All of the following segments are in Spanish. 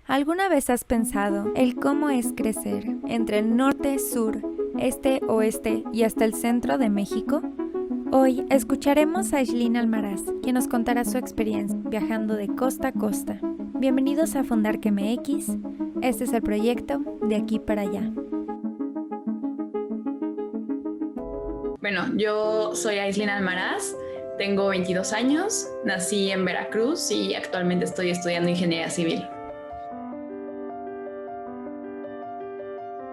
¿Alguna vez has pensado el cómo es crecer entre el norte, sur, este, oeste y hasta el centro de México? Hoy escucharemos a Aislinn Almaraz, quien nos contará su experiencia viajando de costa a costa. Bienvenidos a Fundark MX, este es el proyecto De Aquí para Allá. Bueno, yo soy Aislinn Almaraz, tengo 22 años, nací en Veracruz y actualmente estoy estudiando Ingeniería Civil.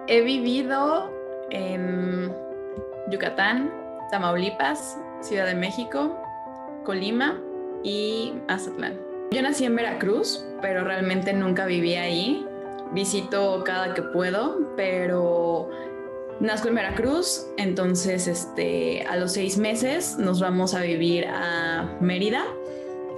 He vivido en Yucatán, Tamaulipas, Ciudad de México, Colima y Mazatlán. Yo nací en Veracruz, pero realmente nunca viví ahí. Visito cada que puedo, pero nazco en Veracruz, entonces a los 6 meses nos vamos a vivir a Mérida.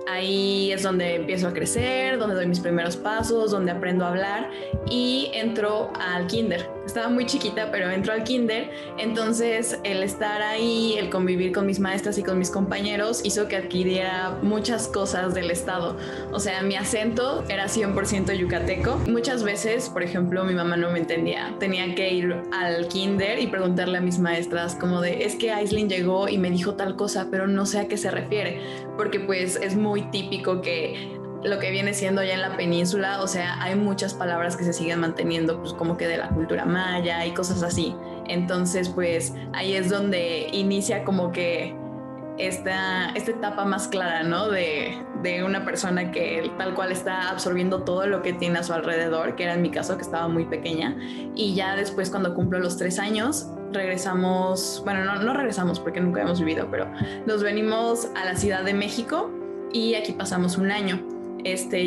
Ahí es donde empiezo a crecer, donde doy mis primeros pasos, donde aprendo a hablar y entro al kinder. Estaba muy chiquita, pero entro al kinder, entonces el estar ahí, el convivir con mis maestras y con mis compañeros hizo que adquiriera muchas cosas del estado. O sea, mi acento era 100% yucateco. Muchas veces, por ejemplo, mi mamá no me entendía. Tenía que ir al kinder y preguntarle a mis maestras como de, es que Aislinn llegó y me dijo tal cosa, pero no sé a qué se refiere, porque pues es muy típico que lo que viene siendo ya en la península, o sea, hay muchas palabras que se siguen manteniendo, pues como que de la cultura maya y cosas así. Entonces, pues ahí es donde inicia como que esta etapa más clara, ¿no? De una persona que tal cual está absorbiendo todo lo que tiene a su alrededor, que era en mi caso, que estaba muy pequeña. Y ya después, cuando cumplo los 3 años, regresamos, bueno, no regresamos porque nunca hemos vivido, pero nos venimos a la Ciudad de México y aquí pasamos un año.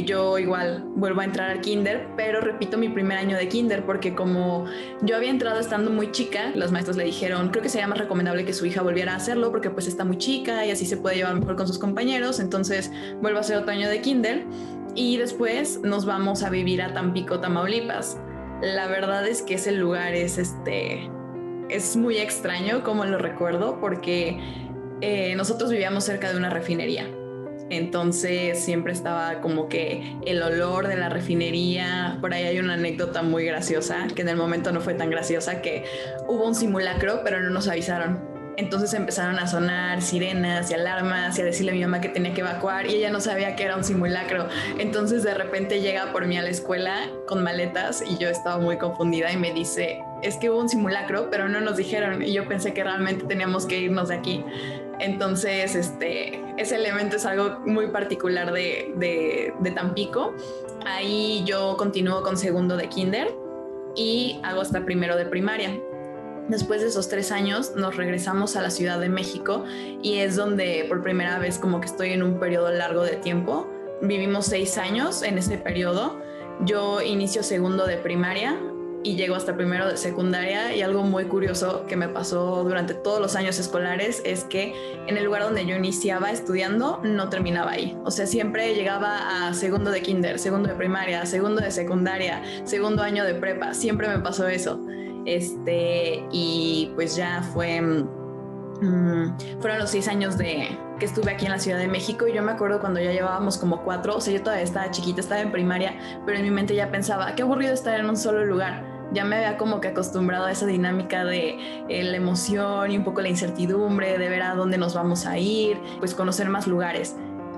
Yo igual vuelvo a entrar al kinder, pero repito mi primer año de kinder porque como yo había entrado estando muy chica, los maestros le dijeron, creo que sería más recomendable que su hija volviera a hacerlo porque pues está muy chica y así se puede llevar mejor con sus compañeros, entonces vuelvo a hacer otro año de kinder y después nos vamos a vivir a Tampico, Tamaulipas. La verdad es que ese lugar es muy extraño como lo recuerdo porque nosotros vivíamos cerca de una refinería. Entonces siempre estaba como que el olor de la refinería. Por ahí hay una anécdota muy graciosa, que en el momento no fue tan graciosa, que hubo un simulacro, pero no nos avisaron. Entonces empezaron a sonar sirenas y alarmas y a decirle a mi mamá que tenía que evacuar y ella no sabía que era un simulacro. Entonces de repente llega por mí a la escuela con maletas y yo estaba muy confundida y me dice, es que hubo un simulacro, pero no nos dijeron y yo pensé que realmente teníamos que irnos de aquí. Entonces, ese elemento es algo muy particular de Tampico. Ahí yo continúo con segundo de kinder y hago hasta primero de primaria. Después de esos 3 años nos regresamos a la Ciudad de México y es donde por primera vez como que estoy en un periodo largo de tiempo. Vivimos 6 años en ese periodo. Yo inicio segundo de primaria y llego hasta primero de secundaria y algo muy curioso que me pasó durante todos los años escolares es que en el lugar donde yo iniciaba estudiando no terminaba ahí. O sea, siempre llegaba a segundo de kinder, segundo de primaria, segundo de secundaria, segundo año de prepa. Siempre me pasó eso. Y pues ya fueron los 6 años que estuve aquí en la Ciudad de México y yo me acuerdo cuando ya llevábamos como 4, o sea, yo todavía estaba chiquita, estaba en primaria, pero en mi mente ya pensaba, qué aburrido estar en un solo lugar. Ya me había como que acostumbrado a esa dinámica de la emoción y un poco la incertidumbre de ver a dónde nos vamos a ir, pues conocer más lugares.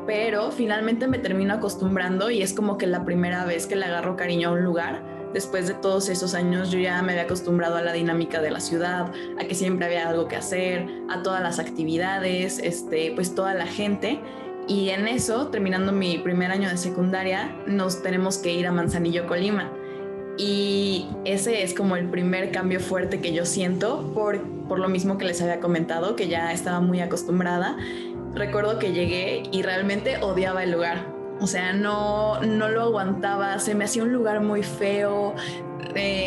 Pero finalmente me termino acostumbrando y es como que la primera vez que le agarro cariño a un lugar. Después de todos esos años yo ya me había acostumbrado a la dinámica de la ciudad, a que siempre había algo que hacer, a todas las actividades, pues toda la gente. Y en eso, terminando mi primer año de secundaria, nos tenemos que ir a Manzanillo, Colima. Y ese es como el primer cambio fuerte que yo siento por lo mismo que les había comentado, que ya estaba muy acostumbrada. Recuerdo que llegué y realmente odiaba el lugar. O sea, no lo aguantaba, se me hacía un lugar muy feo,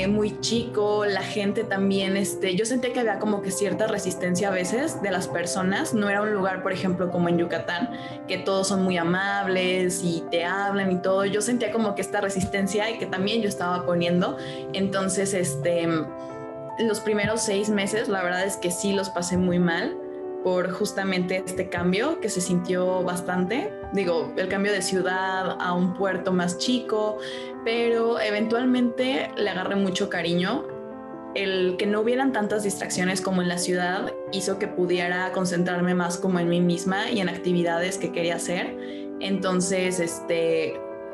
muy chico, la gente también, yo sentía que había como que cierta resistencia a veces de las personas, no era un lugar, por ejemplo, como en Yucatán, que todos son muy amables y te hablan y todo, yo sentía como que esta resistencia y que también yo estaba poniendo, entonces, los primeros 6 meses, la verdad es que sí los pasé muy mal, por justamente este cambio que se sintió bastante el cambio de ciudad a un puerto más chico, pero eventualmente le agarré mucho cariño. El que no hubieran tantas distracciones como en la ciudad hizo que pudiera concentrarme más como en mí misma y en actividades que quería hacer. Entonces,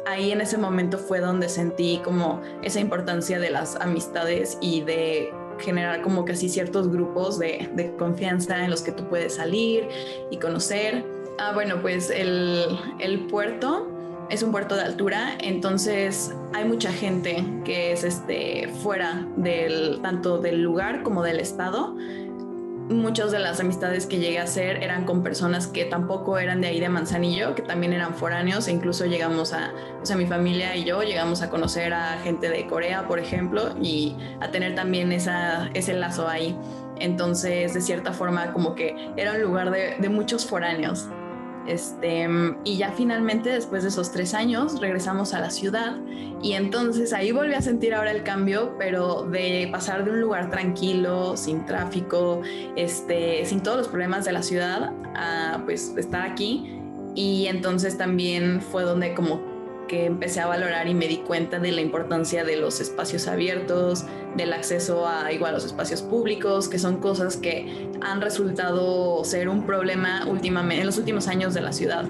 ahí en ese momento fue donde sentí como esa importancia de las amistades y de generar como que así ciertos grupos de confianza en los que tú puedes salir y conocer. Bueno, pues el puerto es un puerto de altura, entonces hay mucha gente que es fuera tanto del lugar como del estado. Muchas de las amistades que llegué a hacer eran con personas que tampoco eran de ahí de Manzanillo, que también eran foráneos, e incluso mi familia y yo llegamos a conocer a gente de Corea, por ejemplo, y a tener también ese lazo ahí. Entonces, de cierta forma, como que era un lugar de muchos foráneos. Y ya finalmente, después de esos 3 años, regresamos a la ciudad y entonces ahí volví a sentir ahora el cambio, pero de pasar de un lugar tranquilo, sin tráfico, sin todos los problemas de la ciudad, a pues estar aquí. Y entonces también fue donde como que empecé a valorar y me di cuenta de la importancia de los espacios abiertos, del acceso a igual los espacios públicos, que son cosas que han resultado ser un problema últimamente, en los últimos años de la ciudad.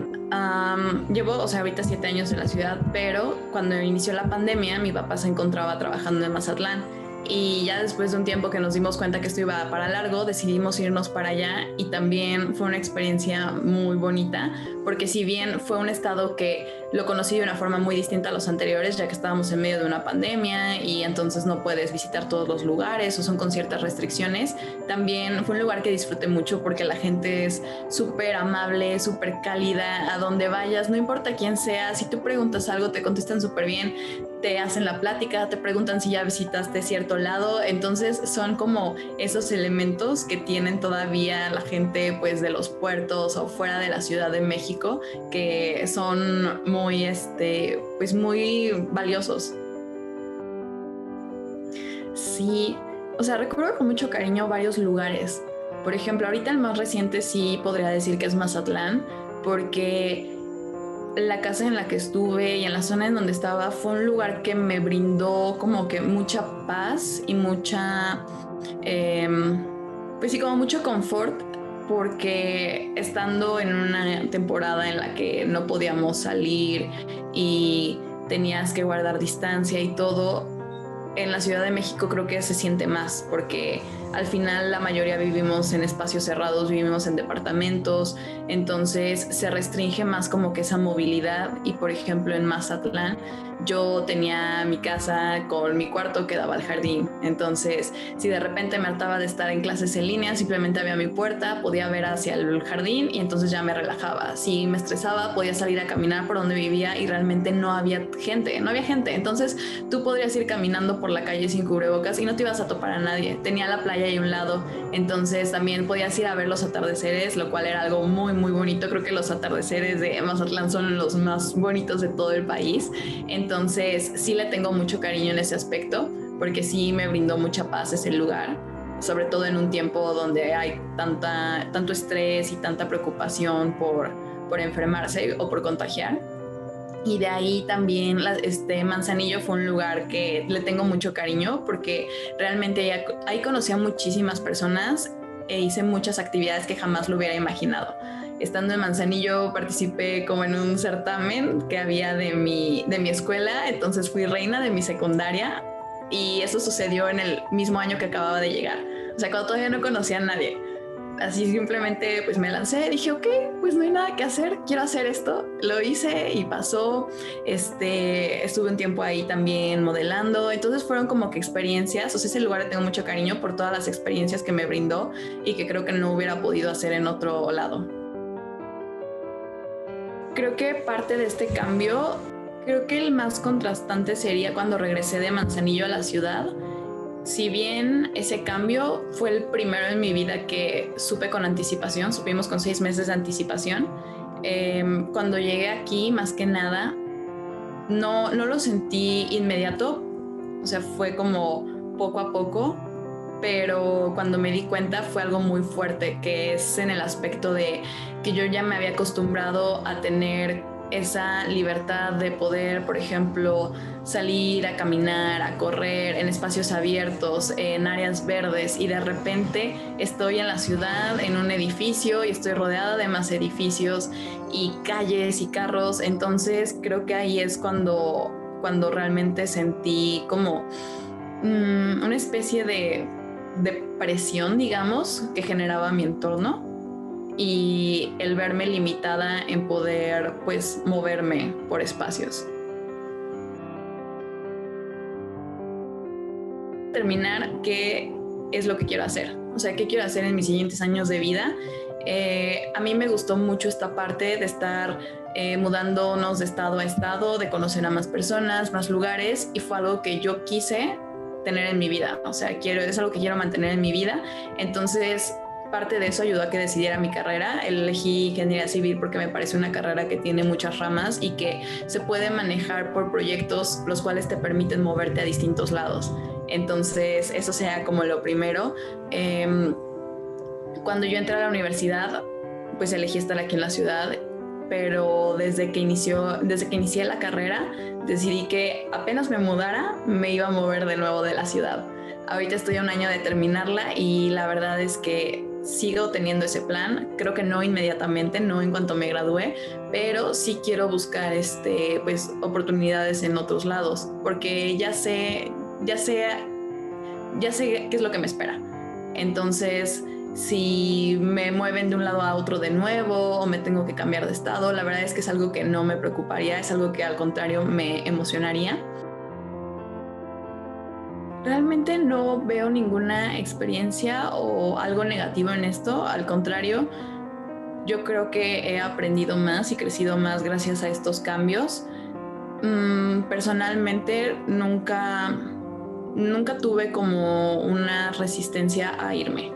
Llevo, ahorita 7 años en la ciudad, pero cuando inició la pandemia, mi papá se encontraba trabajando en Mazatlán. Y ya después de un tiempo que nos dimos cuenta que esto iba para largo, decidimos irnos para allá y también fue una experiencia muy bonita, porque si bien fue un estado que lo conocí de una forma muy distinta a los anteriores, ya que estábamos en medio de una pandemia y entonces no puedes visitar todos los lugares o son con ciertas restricciones, también fue un lugar que disfruté mucho porque la gente es súper amable, súper cálida, a donde vayas, no importa quién sea, si tú preguntas algo te contestan súper bien, te hacen la plática, te preguntan si ya visitaste cierto lado, entonces son como esos elementos que tienen todavía la gente pues de los puertos o fuera de la Ciudad de México, que son muy pues muy valiosos. Sí, recuerdo con mucho cariño varios lugares. Por ejemplo, ahorita el más reciente sí podría decir que es Mazatlán, porque la casa en la que estuve y en la zona en donde estaba fue un lugar que me brindó como que mucha paz y mucha, pues sí, como mucho confort, porque estando en una temporada en la que no podíamos salir y tenías que guardar distancia y todo, en la Ciudad de México creo que se siente más, porque al final la mayoría vivimos en espacios cerrados, vivimos en departamentos, entonces se restringe más como que esa movilidad. Y por ejemplo en Mazatlán yo tenía mi casa con mi cuarto que daba al jardín, entonces si de repente me hartaba de estar en clases en línea, simplemente abría mi puerta, podía ver hacia el jardín y entonces ya me relajaba. Si me estresaba podía salir a caminar por donde vivía y realmente no había gente, entonces tú podrías ir caminando por la calle sin cubrebocas y no te ibas a topar a nadie, tenía la playa ahí a un lado, entonces también podías ir a ver los atardeceres, lo cual era algo muy muy bonito. Creo que los atardeceres de Mazatlán son los más bonitos de todo el país, entonces sí le tengo mucho cariño en ese aspecto, porque sí me brindó mucha paz ese lugar, sobre todo en un tiempo donde hay tanto estrés y tanta preocupación por enfermarse o por contagiar. Y de ahí también Manzanillo fue un lugar que le tengo mucho cariño, porque realmente ahí conocí a muchísimas personas e hice muchas actividades que jamás lo hubiera imaginado. Estando en Manzanillo participé como en un certamen que había de mi escuela, entonces fui reina de mi secundaria y eso sucedió en el mismo año que acababa de llegar, cuando todavía no conocía a nadie. Así simplemente pues me lancé, dije ok, pues no hay nada que hacer, quiero hacer esto, lo hice y pasó. Estuve un tiempo ahí también modelando, entonces fueron como que experiencias, ese lugar le tengo mucho cariño por todas las experiencias que me brindó y que creo que no hubiera podido hacer en otro lado. Creo que parte de este cambio, creo que el más contrastante sería cuando regresé de Manzanillo a la ciudad. Si bien ese cambio fue el primero en mi vida que supe con anticipación, supimos con 6 meses de anticipación, cuando llegué aquí, más que nada, no lo sentí inmediato, fue como poco a poco, pero cuando me di cuenta fue algo muy fuerte, que es en el aspecto de que yo ya me había acostumbrado a tener esa libertad de poder, por ejemplo, salir a caminar, a correr en espacios abiertos, en áreas verdes, y de repente estoy en la ciudad, en un edificio, y estoy rodeada de más edificios y calles y carros. Entonces creo que ahí es cuando realmente sentí como una especie de presión, digamos, que generaba mi entorno, y el verme limitada en poder, pues, moverme por espacios. Terminar, ¿qué es lo que quiero hacer? O sea, ¿qué quiero hacer en mis siguientes años de vida? A mí me gustó mucho esta parte de estar mudándonos de estado a estado, de conocer a más personas, más lugares, y fue algo que yo quise tener en mi vida. O sea, es algo que quiero mantener en mi vida. Entonces, parte de eso ayudó a que decidiera mi carrera. Elegí ingeniería civil porque me parece una carrera que tiene muchas ramas y que se puede manejar por proyectos los cuales te permiten moverte a distintos lados. Entonces, eso sea como lo primero. Cuando yo entré a la universidad, pues elegí estar aquí en la ciudad, pero desde que inicié la carrera, decidí que apenas me mudara, me iba a mover de nuevo de la ciudad. Ahorita estoy a un año de terminarla y la verdad es que sigo teniendo ese plan. Creo que no inmediatamente, no en cuanto me gradúe, pero sí quiero buscar pues, oportunidades en otros lados, porque ya sé qué es lo que me espera. Entonces, si me mueven de un lado a otro de nuevo o me tengo que cambiar de estado, la verdad es que es algo que no me preocuparía, es algo que al contrario me emocionaría. Realmente no veo ninguna experiencia o algo negativo en esto, al contrario, yo creo que he aprendido más y crecido más gracias a estos cambios. Personalmente nunca tuve como una resistencia a irme.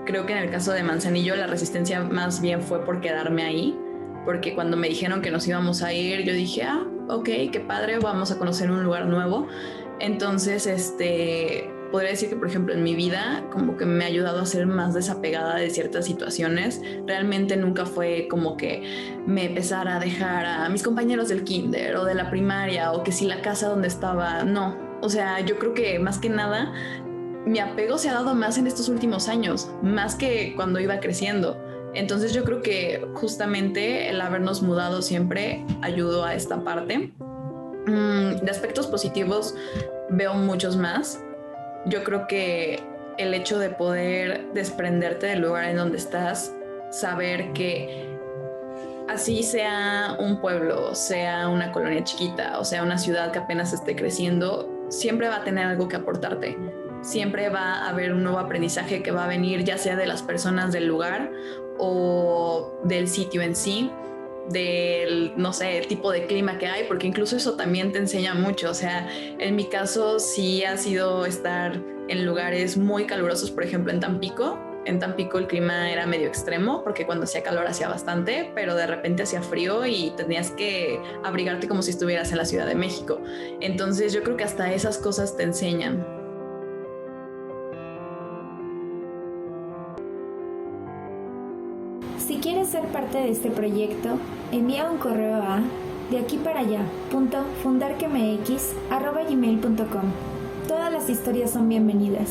Creo que en el caso de Manzanillo la resistencia más bien fue por quedarme ahí, porque cuando me dijeron que nos íbamos a ir, yo dije, ok, qué padre, vamos a conocer un lugar nuevo. Entonces, podría decir que, por ejemplo, en mi vida como que me ha ayudado a ser más desapegada de ciertas situaciones. Realmente nunca fue como que me empezara a dejar a mis compañeros del kinder o de la primaria, o que si la casa donde estaba, no. O sea, yo creo que más que nada mi apego se ha dado más en estos últimos años, más que cuando iba creciendo. Entonces yo creo que justamente el habernos mudado siempre ayudó a esta parte. De aspectos positivos veo muchos más. Yo creo que el hecho de poder desprenderte del lugar en donde estás, saber que así sea un pueblo, sea una colonia chiquita o sea una ciudad que apenas esté creciendo, siempre va a tener algo que aportarte. Siempre va a haber un nuevo aprendizaje que va a venir, ya sea de las personas del lugar o del sitio en sí, del, no sé, el tipo de clima que hay, porque incluso eso también te enseña mucho. O sea, en mi caso sí ha sido estar en lugares muy calurosos, por ejemplo en Tampico. En Tampico el clima era medio extremo, porque cuando hacía calor hacía bastante, pero de repente hacía frío y tenías que abrigarte como si estuvieras en la Ciudad de México. Entonces yo creo que hasta esas cosas te enseñan. Si quieres ser parte de este proyecto, envía un correo a deaquiparallá.fundarquemx@gmail.com. Todas las historias son bienvenidas.